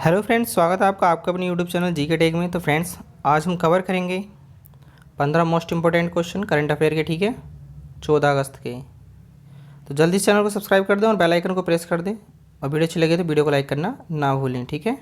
Hello friends, स्वागत है आपका अपने यूट्यूब चैनल जी के टेक में। तो फ्रेंड्स, आज हम कवर करेंगे 15 most important question current affair के, ठीक है, 14 अगस्त के। तो जल्दी से चैनल को सब्सक्राइब कर दें और बेल आइकन को प्रेस कर दें, और वीडियो अच्छी लगे तो वीडियो को लाइक करना ना भूलें, ठीक है।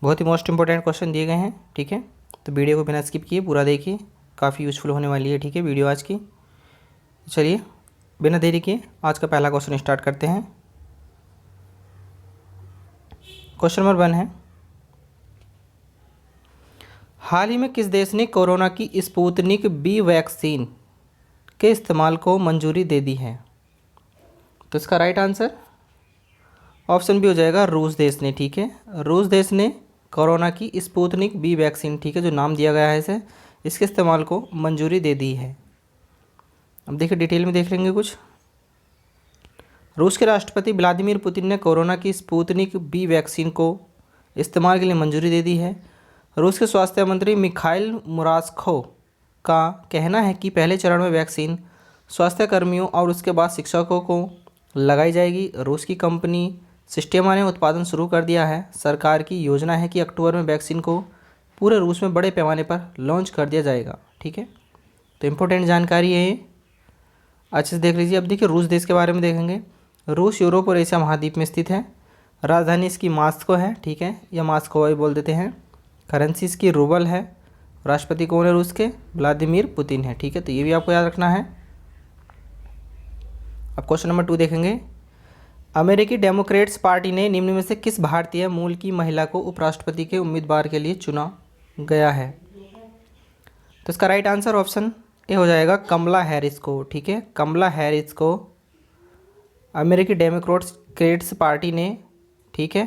बहुत ही मोस्ट इंपॉर्टेंट क्वेश्चन दिए गए हैं, ठीक है। तो वीडियो को बिना स्किप किए पूरा देखिए, काफ़ी यूज़फुल होने वाली है, ठीक है, वीडियो आज की। चलिए बिना देरी किए आज का पहला क्वेश्चन स्टार्ट करते हैं। क्वेश्चन नंबर 1 है, हाल ही में किस देश ने कोरोना की स्पुतनिक बी वैक्सीन के इस्तेमाल को मंजूरी दे दी है? तो इसका राइट आंसर ऑप्शन बी हो जाएगा, रूस देश ने, ठीक है। रूस देश ने कोरोना की स्पुतनिक बी वैक्सीन, ठीक है, जो नाम दिया गया है इसे, इसके इस्तेमाल को मंजूरी दे दी है। अब देखिए डिटेल में देख लेंगे कुछ। रूस के राष्ट्रपति व्लादिमीर पुतिन ने कोरोना की स्पुतनिक बी वैक्सीन को इस्तेमाल के लिए मंजूरी दे दी है। रूस के स्वास्थ्य मंत्री मिखाइल मुरास्खो का कहना है कि पहले चरण में वैक्सीन स्वास्थ्य कर्मियों और उसके बाद शिक्षकों को लगाई जाएगी। रूस की कंपनी सिस्टेमा ने उत्पादन शुरू कर दिया है। सरकार की योजना है कि अक्टूबर में वैक्सीन को पूरे रूस में बड़े पैमाने पर लॉन्च कर दिया जाएगा, ठीक है। तो इम्पोर्टेंट जानकारी है ये, अच्छे से देख लीजिए। अब देखिए रूस देश के बारे में देखेंगे। रूस यूरोप और एशिया महाद्वीप में स्थित है। राजधानी इसकी मास्को है, ठीक है, या मास्को भी बोल देते हैं। करेंसी इसकी रूबल है। राष्ट्रपति कौन है रूस के? व्लादिमीर पुतिन है, ठीक है। तो ये भी आपको याद रखना है। अब क्वेश्चन नंबर 2 देखेंगे। अमेरिकी डेमोक्रेट्स पार्टी ने निम्न में से किस भारतीय मूल की महिला को उपराष्ट्रपति के उम्मीदवार के लिए चुना गया है? तो इसका राइट आंसर ऑप्शन ए हो जाएगा, कमला हैरिस को, ठीक है। कमला हैरिस को अमेरिकी डेमोक्रेट्स पार्टी ने, ठीक है,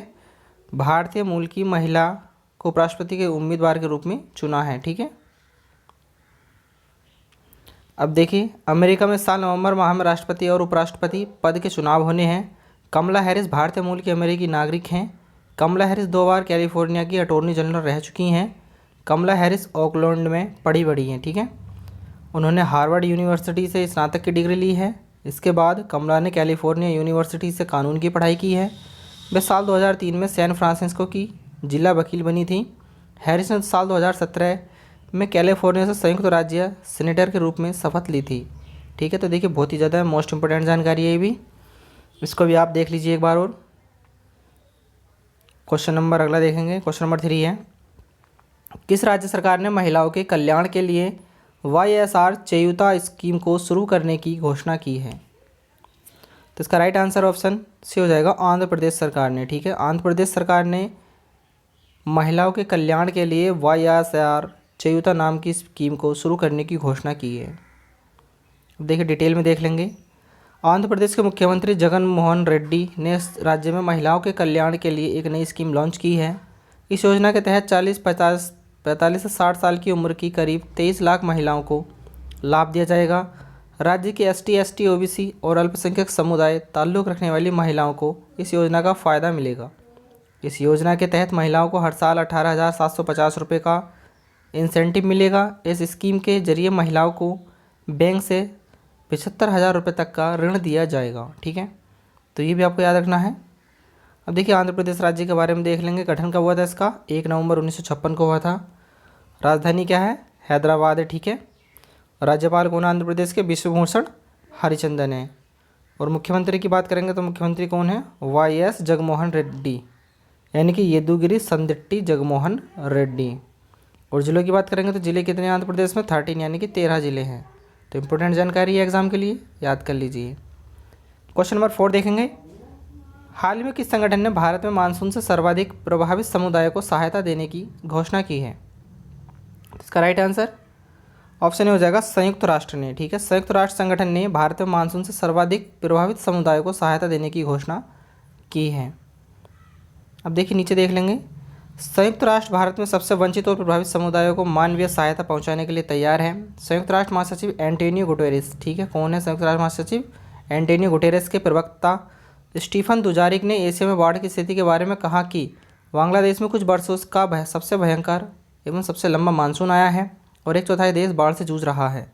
भारतीय मूल की महिला को उपराष्ट्रपति के उम्मीदवार के रूप में चुना है, ठीक है। अब देखिए अमेरिका में साल नवंबर माह में राष्ट्रपति और उपराष्ट्रपति पद के चुनाव होने हैं। कमला हैरिस भारतीय मूल की अमेरिकी नागरिक हैं। कमला हैरिस 2 बार कैलिफोर्निया की अटॉर्नी जनरल रह चुकी हैं। कमला हैरिस ऑकलैंड में पढ़ी बड़ी हैं, ठीक है। उन्होंने हार्वर्ड यूनिवर्सिटी से स्नातक की डिग्री ली है। इसके बाद कमला ने कैलिफोर्निया यूनिवर्सिटी से कानून की पढ़ाई की है। वे साल 2003 में सैन फ्रांसिस्को की जिला वकील बनी थी। हैरिस ने साल 2017 में कैलिफोर्निया से संयुक्त राज्य सीनेटर के रूप में शपथ ली थी, ठीक है। तो देखिए बहुत ही ज़्यादा मोस्ट इंपोर्टेंट जानकारी है ये भी, इसको भी आप देख लीजिए एक बार और। क्वेश्चन नंबर अगला देखेंगे। क्वेश्चन नंबर 3 है, किस राज्य सरकार ने महिलाओं के कल्याण के लिए YSR चयुता स्कीम को शुरू करने की घोषणा की है? तो इसका राइट आंसर ऑप्शन सी हो जाएगा, आंध्र प्रदेश सरकार ने, ठीक है। आंध्र प्रदेश सरकार ने महिलाओं के कल्याण के लिए YSR चयुता नाम की स्कीम को शुरू करने की घोषणा की है। अब देखिए डिटेल में देख लेंगे। आंध्र प्रदेश के मुख्यमंत्री जगन मोहन रेड्डी ने राज्य में महिलाओं के कल्याण के लिए एक नई स्कीम लॉन्च की है। इस योजना के तहत 45 से 60 साल की उम्र की करीब 23 लाख महिलाओं को लाभ दिया जाएगा। राज्य के ST, ST, OBC और अल्पसंख्यक समुदाय ताल्लुक़ रखने वाली महिलाओं को इस योजना का फ़ायदा मिलेगा। इस योजना के तहत महिलाओं को हर साल 18,750 रुपये का इंसेंटिव मिलेगा। इस स्कीम के जरिए महिलाओं को बैंक से 75,000 रुपये तक का ऋण दिया जाएगा, ठीक है। तो ये भी आपको याद रखना है। अब देखिए आंध्र प्रदेश राज्य के बारे में देख लेंगे। गठन कब हुआ था इसका? 1 नवंबर 1956 को हुआ था। राजधानी क्या है? हैदराबाद है, ठीक है। राज्यपाल कौन है आंध्र प्रदेश के? विश्वभूषण हरिचंदन है। और मुख्यमंत्री की बात करेंगे तो मुख्यमंत्री कौन है? YS जगनमोहन रेड्डी, यानी कि येदुगिरी संदिट्टी जगनमोहन रेड्डी। और जिलों की बात करेंगे तो जिले कितने आंध्र प्रदेश में? 13, यानी कि 13 जिले हैं। तो इंपॉर्टेंट जानकारी है एग्जाम के लिए, याद कर लीजिए। क्वेश्चन नंबर 4 देखेंगे। हाल ही में किस संगठन ने भारत में मानसून से सर्वाधिक प्रभावित समुदायों को सहायता देने की घोषणा की है? इसका राइट आंसर ऑप्शन ए हो जाएगा, संयुक्त राष्ट्र ने, ठीक है। संयुक्त राष्ट्र संगठन ने भारत में मानसून से सर्वाधिक प्रभावित समुदायों को सहायता देने की घोषणा की है। अब देखिए नीचे देख लेंगे। संयुक्त राष्ट्र भारत में सबसे वंचित और प्रभावित समुदायों को मानवीय सहायता पहुंचाने के लिए तैयार है। संयुक्त राष्ट्र महासचिव एंटोनियो गुटेरेस, ठीक है, कौन है संयुक्त राष्ट्र महासचिव? एंटोनियो गुटेरेस के प्रवक्ता स्टीफन दुजारिक ने एशिया में बाढ़ की स्थिति के बारे में कहा कि बांग्लादेश में कुछ वर्षों का सबसे भयंकर एवं सबसे लंबा मानसून आया है और 1/4 देश बाढ़ से जूझ रहा है।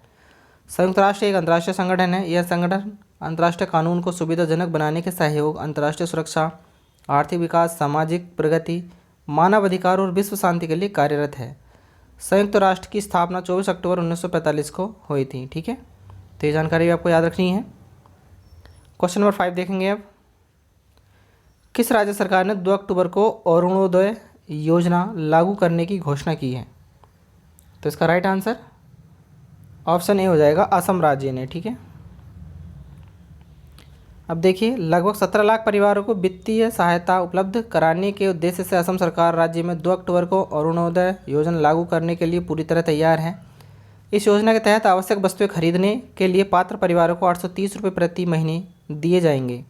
संयुक्त राष्ट्र एक अंतर्राष्ट्रीय संगठन है। यह संगठन अंतर्राष्ट्रीय कानून को सुविधाजनक बनाने के सहयोग, अंतर्राष्ट्रीय सुरक्षा, आर्थिक विकास, सामाजिक प्रगति, मानव अधिकार और विश्व शांति के लिए कार्यरत है। संयुक्त राष्ट्र की स्थापना 24 अक्टूबर 1945 को हुई थी। ठीक है, तो ये जानकारी भी आपको याद रखनी है। क्वेश्चन नंबर 5 देखेंगे अब। किस राज्य सरकार ने 2 अक्टूबर को अरुणोदय योजना लागू करने की घोषणा की है? तो इसका राइट आंसर ऑप्शन ए हो जाएगा, असम राज्य ने। ठीक है, अब देखिए, लगभग 17 लाख परिवारों को वित्तीय सहायता उपलब्ध कराने के उद्देश्य से असम सरकार राज्य में 2 अक्टूबर को अरुणोदय योजना लागू करने के लिए पूरी तरह तैयार है। इस योजना के तहत आवश्यक वस्तुएं खरीदने के लिए पात्र परिवारों को 830 रुपये प्रति महीने दिए जाएंगे।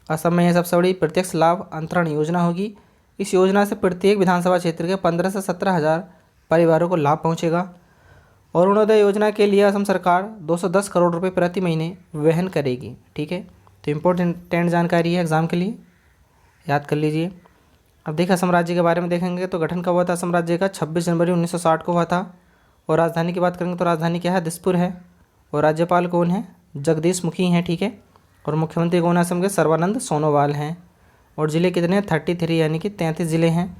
असम में यह सबसे बड़ी प्रत्यक्ष लाभ अंतरण योजना होगी। इस योजना से प्रत्येक विधानसभा क्षेत्र के 15 से 17 हज़ार परिवारों को लाभ पहुंचेगा। अरुणोदय योजना के लिए असम सरकार 210 करोड़ रुपए प्रति महीने वहन करेगी। ठीक है, तो इम्पोर्टेंट जानकारी है एग्जाम के लिए, याद कर लीजिए। अब देखिए, असम राज्य के बारे में देखेंगे तो गठन कब हुआ था असम राज्य का? 26 जनवरी 1960 को हुआ था। और राजधानी की बात करेंगे तो राजधानी क्या है? दिसपुर है। और राज्यपाल कौन है? जगदीश मुखी हैं। ठीक है, और मुख्यमंत्री कौन है असम के? सर्बानंद सोनोवाल हैं। और ज़िले कितने हैं? 33, यानी कि 33 ज़िले हैं।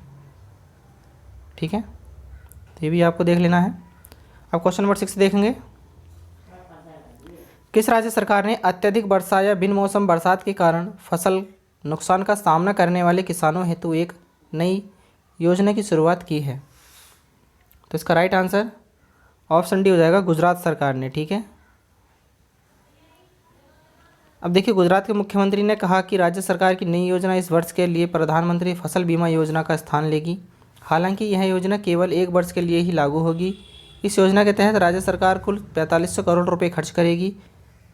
ठीक है, तो ये भी आपको देख लेना है। अब क्वेश्चन नंबर 6 देखेंगे। किस राज्य सरकार ने अत्यधिक वर्षा या बिन मौसम बरसात के कारण फसल नुकसान का सामना करने वाले किसानों हेतु एक नई योजना की शुरुआत की है? तो इसका राइट आंसर ऑप्शन डी हो जाएगा, गुजरात सरकार ने। ठीक है, अब देखिए, गुजरात के मुख्यमंत्री ने कहा कि राज्य सरकार की नई योजना इस वर्ष के लिए प्रधानमंत्री फसल बीमा योजना का स्थान लेगी। हालांकि यह योजना केवल 1 वर्ष के लिए ही लागू होगी। इस योजना के तहत राज्य सरकार कुल 4500 करोड़ रुपए खर्च करेगी।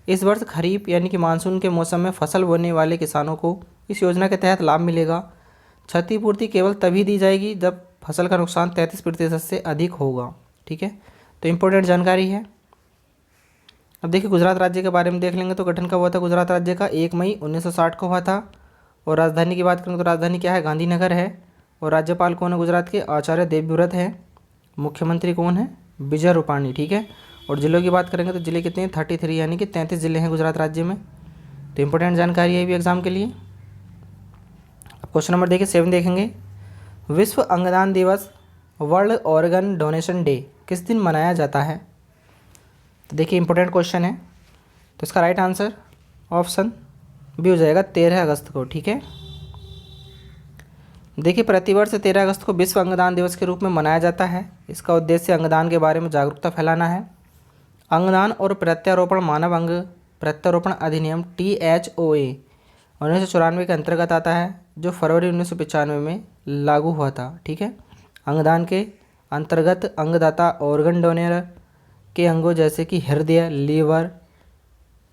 इस वर्ष खरीफ यानी कि मानसून के मौसम में फसल बोने वाले किसानों को इस योजना के तहत लाभ मिलेगा। क्षतिपूर्ति केवल तभी दी जाएगी जब फसल का नुकसान 33% से अधिक होगा। ठीक है, तो इम्पोर्टेंट जानकारी है। अब देखिए, गुजरात राज्य के बारे में देख लेंगे तो गठन कब हुआ था गुजरात राज्य का? 1 मई 1960 को हुआ था। और राजधानी की बात करें तो राजधानी क्या है? गांधीनगर है। और राज्यपाल कौन है गुजरात के? आचार्य देवव्रत है। मुख्यमंत्री कौन है? विजय रूपाणी। ठीक है, और जिलों की बात करेंगे तो जिले कितने हैं? 33, यानी कि 33 ज़िले हैं गुजरात राज्य में। तो इंपॉर्टेंट जानकारी है भी एग्जाम के लिए। अब क्वेश्चन नंबर देखिए 7 देखेंगे। विश्व अंगदान दिवस, वर्ल्ड ऑर्गन डोनेशन डे किस दिन मनाया जाता है? तो देखिए, इंपॉर्टेंट क्वेश्चन है। तो इसका राइट आंसर ऑप्शन बी हो जाएगा, 13 अगस्त को। ठीक है, देखिए, प्रतिवर्ष 13 अगस्त को विश्व अंगदान दिवस के रूप में मनाया जाता है। इसका उद्देश्य अंगदान के बारे में जागरूकता फैलाना है। अंगदान और प्रत्यारोपण मानव अंग प्रत्यारोपण अधिनियम THOA 1994 के अंतर्गत आता है, जो फरवरी 1995 में लागू हुआ था। ठीक है, अंगदान के अंतर्गत अंगदाता ऑर्गन डोनर के अंगों जैसे कि हृदय, लीवर,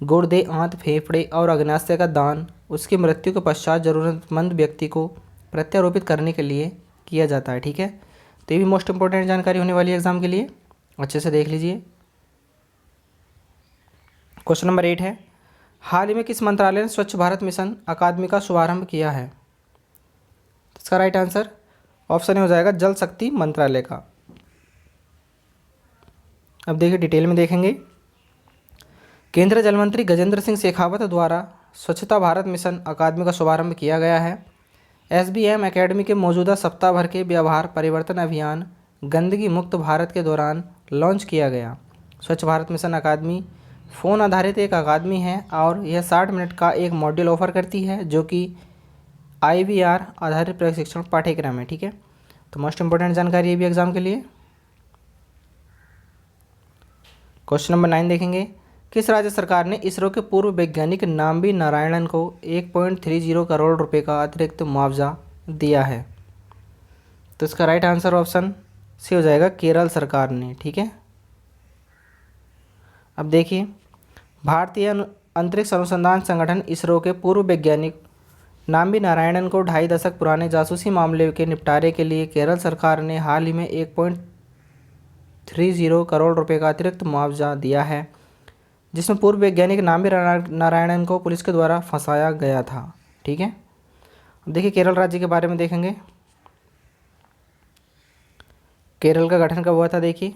गुर्दे, आंत, फेफड़े और अग्नाशय का दान उसकी मृत्यु के पश्चात ज़रूरतमंद व्यक्ति को प्रत्यारोपित करने के लिए किया जाता है। ठीक है, तो ये भी मोस्ट इंपॉर्टेंट जानकारी होने वाली है एग्जाम के लिए, अच्छे से देख लीजिए। क्वेश्चन नंबर 8 है, हाल ही में किस मंत्रालय ने स्वच्छ भारत मिशन अकादमी का शुभारंभ किया है? इसका राइट आंसर ऑप्शन हो जाएगा, जल शक्ति मंत्रालय का। अब देखिए, डिटेल में देखेंगे। केंद्रीय जल मंत्री गजेंद्र सिंह शेखावत द्वारा स्वच्छता भारत मिशन अकादमी का शुभारंभ किया गया है। SBM एकेडमी के मौजूदा सप्ताह भर के व्यवहार परिवर्तन अभियान गंदगी मुक्त भारत के दौरान लॉन्च किया गया। स्वच्छ भारत मिशन अकादमी फ़ोन आधारित एक अकादमी है और यह 60 मिनट का एक मॉड्यूल ऑफर करती है, जो कि IVR आधारित प्रशिक्षण पाठ्यक्रम है। ठीक है, तो मोस्ट इंपॉर्टेंट जानकारी ये भी एग्जाम के लिए। क्वेश्चन नंबर 9 देखेंगे। किस राज्य सरकार ने इसरो के पूर्व वैज्ञानिक नाम्बी नारायणन को 1.30 करोड़ रुपए का अतिरिक्त मुआवजा दिया है? तो इसका राइट आंसर ऑप्शन सी हो जाएगा, केरल सरकार ने। ठीक है, अब देखिए, भारतीय अंतरिक्ष अनुसंधान संगठन इसरो के पूर्व वैज्ञानिक नाम्बी नारायणन को 2.5 दशक पुराने जासूसी मामले के निपटारे के लिए केरल सरकार ने हाल ही में 1.30 करोड़ रुपए का अतिरिक्त मुआवजा दिया है, जिसमें पूर्व वैज्ञानिक नाम्बी नारायणन को पुलिस के द्वारा फंसाया गया था। ठीक है, अब देखिए, केरल राज्य के बारे में देखेंगे। केरल का गठन कब हुआ था? देखिए,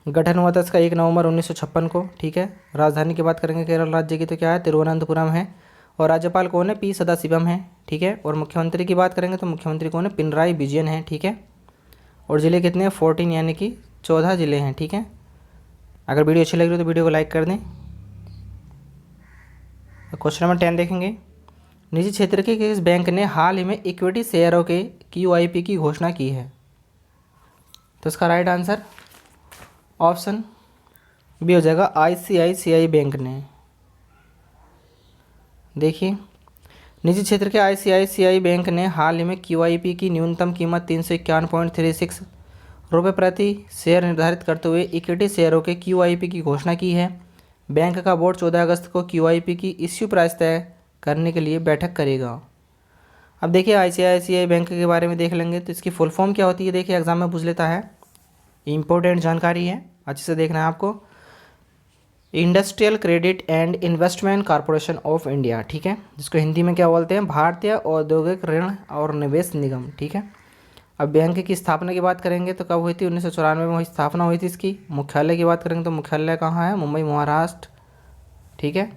गठन हुआ था इसका 1 नवंबर 1956 को। ठीक है, राजधानी की बात करेंगे केरल राज्य की तो क्या है? तिरुवनंतपुरम है। और राज्यपाल कौन है? पी सदाशिवम है, ठीक है। और मुख्यमंत्री की बात करेंगे तो मुख्यमंत्री कौन है? पिनराई विजयन है, ठीक है। और ज़िले कितने हैं? 14, यानी कि 14 ज़िले हैं, ठीक है। अगर वीडियो अच्छी लग रही हो तो वीडियो को लाइक कर दें। क्वेश्चन नंबर 10 देखेंगे। निजी क्षेत्र के किस बैंक ने हाल ही में इक्विटी शेयरों के QIP की घोषणा की है? तो इसका राइट आंसर ऑप्शन बी हो जाएगा, ICICI बैंक ने। देखिए, निजी क्षेत्र के ICICI बैंक ने हाल ही में QIP की न्यूनतम कीमत 351.36 रुपये प्रति शेयर निर्धारित करते हुए इक्विटी शेयरों के QIP की घोषणा की है। बैंक का बोर्ड 14 अगस्त को QIP की इश्यू प्राइस तय करने के लिए बैठक करेगा। अब देखिए, ICICI बैंक के बारे में देख लेंगे तो इसकी फुल फॉर्म क्या होती है। देखिए, एग्जाम में पूछ लेता है, इंपॉर्टेंट जानकारी है, अच्छे से देखना है आपको। Industrial credit and investment corporation of India, ठीक है, जिसको हिंदी में क्या बोलते हैं? भारतीय औद्योगिक ऋण और निवेश निगम, ठीक है। अब बैंक की स्थापना की बात करेंगे तो कब हुई थी? 1994 में स्थापना हुई थी इसकी। मुख्यालय की बात करेंगे तो मुख्यालय कहाँ है? मुंबई, महाराष्ट्र, ठीक है।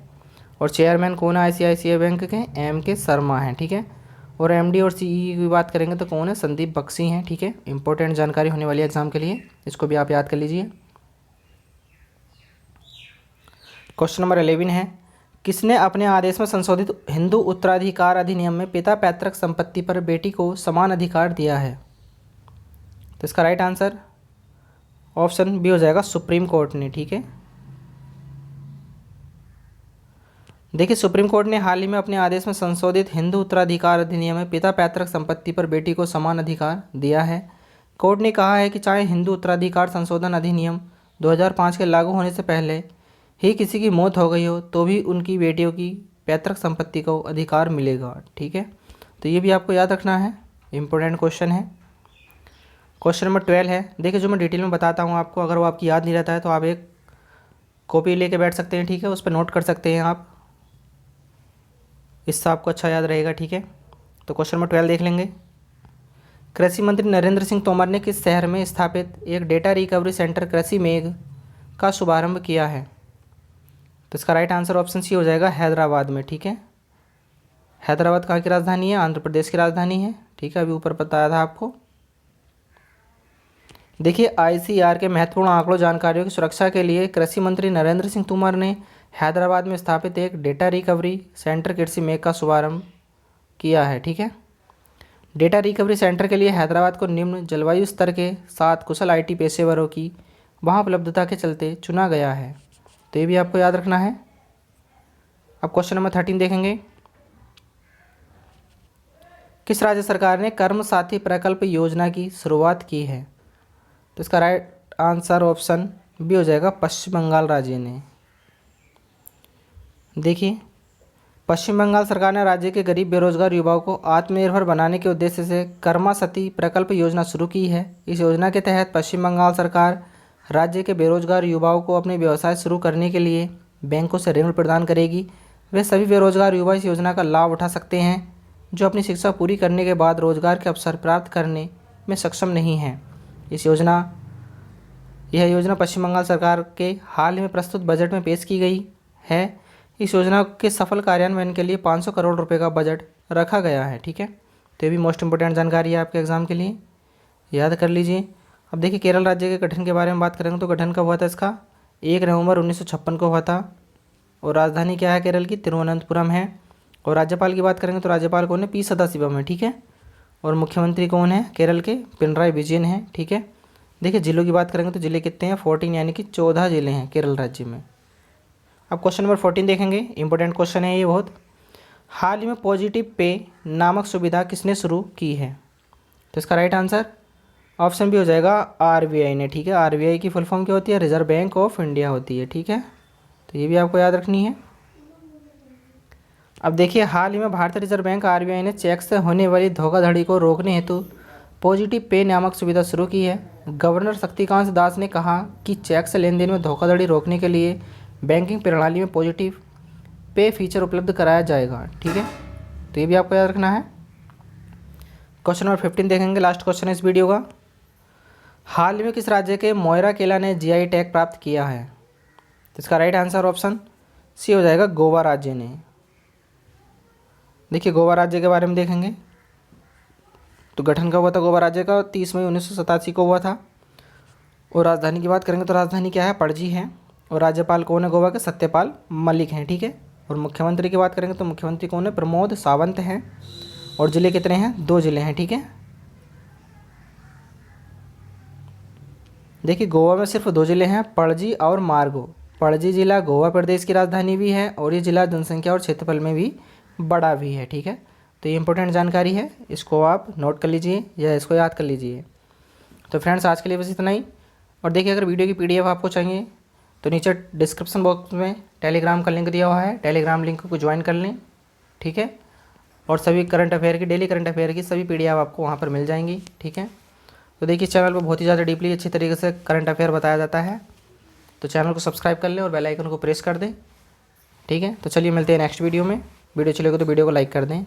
और चेयरमैन कौन है ICICI बैंक के? MK शर्मा हैं, ठीक है। और MD और CEO की बात करेंगे तो कौन है? संदीप बख्शी हैं, ठीक है। इंपॉर्टेंट जानकारी होने वाली है एग्जाम के लिए, इसको भी आप याद कर लीजिए। क्वेश्चन नंबर 11 है, किसने अपने आदेश में संशोधित हिंदू उत्तराधिकार अधिनियम में पिता पैतृक संपत्ति पर बेटी को समान अधिकार दिया है? तो इसका राइट आंसर ऑप्शन बी हो जाएगा, सुप्रीम कोर्ट ने, ठीक है। देखिए, सुप्रीम कोर्ट ने हाल ही में अपने आदेश में संशोधित हिंदू उत्तराधिकार अधिनियम में पिता पैतृक संपत्ति पर बेटी को समान अधिकार दिया है। कोर्ट ने कहा है कि चाहे हिंदू उत्तराधिकार संशोधन अधिनियम 2005 के लागू होने से पहले ही किसी की मौत हो गई हो तो भी उनकी बेटियों की पैतृक संपत्ति को अधिकार मिलेगा, ठीक है। तो ये भी आपको याद रखना है, इंपॉर्टेंट क्वेश्चन है। क्वेश्चन नंबर 12 है। देखिए, जो मैं डिटेल में बताता हूँ आपको, अगर वो आपकी याद नहीं रहता है तो आप एक कॉपी लेके बैठ सकते हैं, ठीक है, उस पर नोट कर सकते हैं आप, इससे आपको अच्छा याद रहेगा, ठीक है। तो क्वेश्चन नंबर 12 देख लेंगे। कृषि मंत्री नरेंद्र सिंह तोमर ने किस शहर में स्थापित एक डेटा रिकवरी सेंटर कृषि मेघ का शुभारंभ किया है? तो इसका राइट आंसर ऑप्शन सी हो जाएगा, हैदराबाद में, ठीक है। हैदराबाद कहाँ की राजधानी है? आंध्र प्रदेश की राजधानी है, ठीक है, अभी ऊपर बताया था आपको। देखिए, ICAR के महत्वपूर्ण आंकड़ों जानकारियों की सुरक्षा के लिए कृषि मंत्री नरेंद्र सिंह तोमर ने हैदराबाद में स्थापित एक डेटा रिकवरी सेंटर कृषि मेघ का शुभारंभ किया है, ठीक है। डेटा रिकवरी सेंटर के लिए हैदराबाद को निम्न जलवायु स्तर के साथ कुशल IT पेशेवरों की वहाँ उपलब्धता के चलते चुना गया है, तो ये भी आपको याद रखना है। अब क्वेश्चन नंबर 13 देखेंगे। किस राज्य सरकार ने कर्म साथी प्रकल्प योजना की शुरुआत की है? तो इसका राइट आंसर ऑप्शन बी हो जाएगा, पश्चिम बंगाल राज्य ने। देखिए, पश्चिम बंगाल सरकार ने राज्य के गरीब बेरोजगार युवाओं को आत्मनिर्भर बनाने के उद्देश्य से कर्मा सती प्रकल्प योजना शुरू की है। इस योजना के तहत पश्चिम बंगाल सरकार राज्य के बेरोजगार युवाओं को अपने व्यवसाय शुरू करने के लिए बैंकों से ऋण प्रदान करेगी। वे सभी बेरोजगार युवा इस योजना का लाभ उठा सकते हैं जो अपनी शिक्षा पूरी करने के बाद रोजगार के अवसर प्राप्त करने में सक्षम नहीं हैं। यह योजना पश्चिम बंगाल सरकार के हाल ही में प्रस्तुत बजट में पेश की गई है। इस योजना के सफल कार्यान्वयन के लिए 500 करोड़ रुपए का बजट रखा गया है, ठीक है। तो ये भी मोस्ट इंपोर्टेंट जानकारी है आपके एग्जाम के लिए, याद कर लीजिए। अब देखिए, केरल राज्य के गठन के बारे में बात करेंगे तो गठन कब हुआ था इसका? 1 नवंबर 1956 को हुआ था। और राजधानी क्या है केरल की? तिरुवनंतपुरम है। और राज्यपाल की बात करेंगे तो राज्यपाल कौन है? पी सदाशिवम है, ठीक है। और मुख्यमंत्री कौन है केरल के? पिनराई विजयन है, ठीक है। देखिए, जिलों की बात करेंगे तो जिले कितने हैं? 14, यानी कि 14 जिले हैं केरल राज्य में। अब क्वेश्चन नंबर 14 देखेंगे, इंपॉर्टेंट क्वेश्चन है ये बहुत। हाल ही में पॉजिटिव पे नामक सुविधा किसने शुरू की है? तो इसका राइट आंसर ऑप्शन भी हो जाएगा, RBI ने, ठीक है। RBI की फुल फॉर्म क्या होती है? रिजर्व बैंक ऑफ इंडिया होती है, ठीक है। तो ये भी आपको याद रखनी है। अब देखिए, हाल ही में भारतीय रिजर्व बैंक RBI ने चेक से होने वाली धोखाधड़ी को रोकने हेतु पॉजिटिव पे नामक सुविधा शुरू की है। गवर्नर शक्तिकांत दास ने कहा कि चेक से लेन देन में धोखाधड़ी रोकने के लिए बैंकिंग प्रणाली में पॉजिटिव पे फीचर उपलब्ध कराया जाएगा, ठीक है। तो ये भी आपको याद रखना है। क्वेश्चन नंबर 15 देखेंगे, लास्ट क्वेश्चन है इस वीडियो का। हाल ही में किस राज्य के मोयरा केला ने GI टैग प्राप्त किया है? तो इसका राइट आंसर ऑप्शन सी हो जाएगा, गोवा राज्य ने। देखिए गोवा राज्य के बारे में देखेंगे तो गठन कब हुआ था गोवा राज्य का? 30 मई 1987 को हुआ था। और राजधानी की बात करेंगे तो राजधानी क्या है? पणजी है। और राज्यपाल कौन है गोवा के? सत्यपाल मलिक हैं, ठीक है। और मुख्यमंत्री की बात करेंगे तो मुख्यमंत्री कौन है? प्रमोद सावंत हैं। और ज़िले कितने हैं? 2 ज़िले हैं, ठीक है। देखिए गोवा में सिर्फ 2 ज़िले हैं, पणजी और मार्गो। पणजी ज़िला गोवा प्रदेश की राजधानी भी है और ये ज़िला जनसंख्या और क्षेत्रफल में भी बड़ा भी है, ठीक है। तो ये इंपॉर्टेंट जानकारी है, इसको आप नोट कर लीजिए या इसको याद कर लीजिए। तो फ्रेंड्स आज के लिए बस इतना ही। और देखिए अगर वीडियो की PDF आपको चाहिए तो नीचे डिस्क्रिप्शन बॉक्स में टेलीग्राम का लिंक दिया हुआ है, टेलीग्राम लिंक को ज्वाइन कर लें, ठीक है। और सभी करंट अफेयर की, डेली करंट अफेयर की सभी PDF आपको वहाँ पर मिल जाएंगी, ठीक है। तो देखिए चैनल पर बहुत ही ज़्यादा डीपली अच्छी तरीके से करंट अफेयर बताया जाता है। तो चैनल को सब्सक्राइब कर लें और बेल आइकन को प्रेस कर दें, ठीक है। तो चलिए मिलते हैं नेक्स्ट वीडियो में। वीडियो अच्छी लगे तो वीडियो को लाइक कर दें।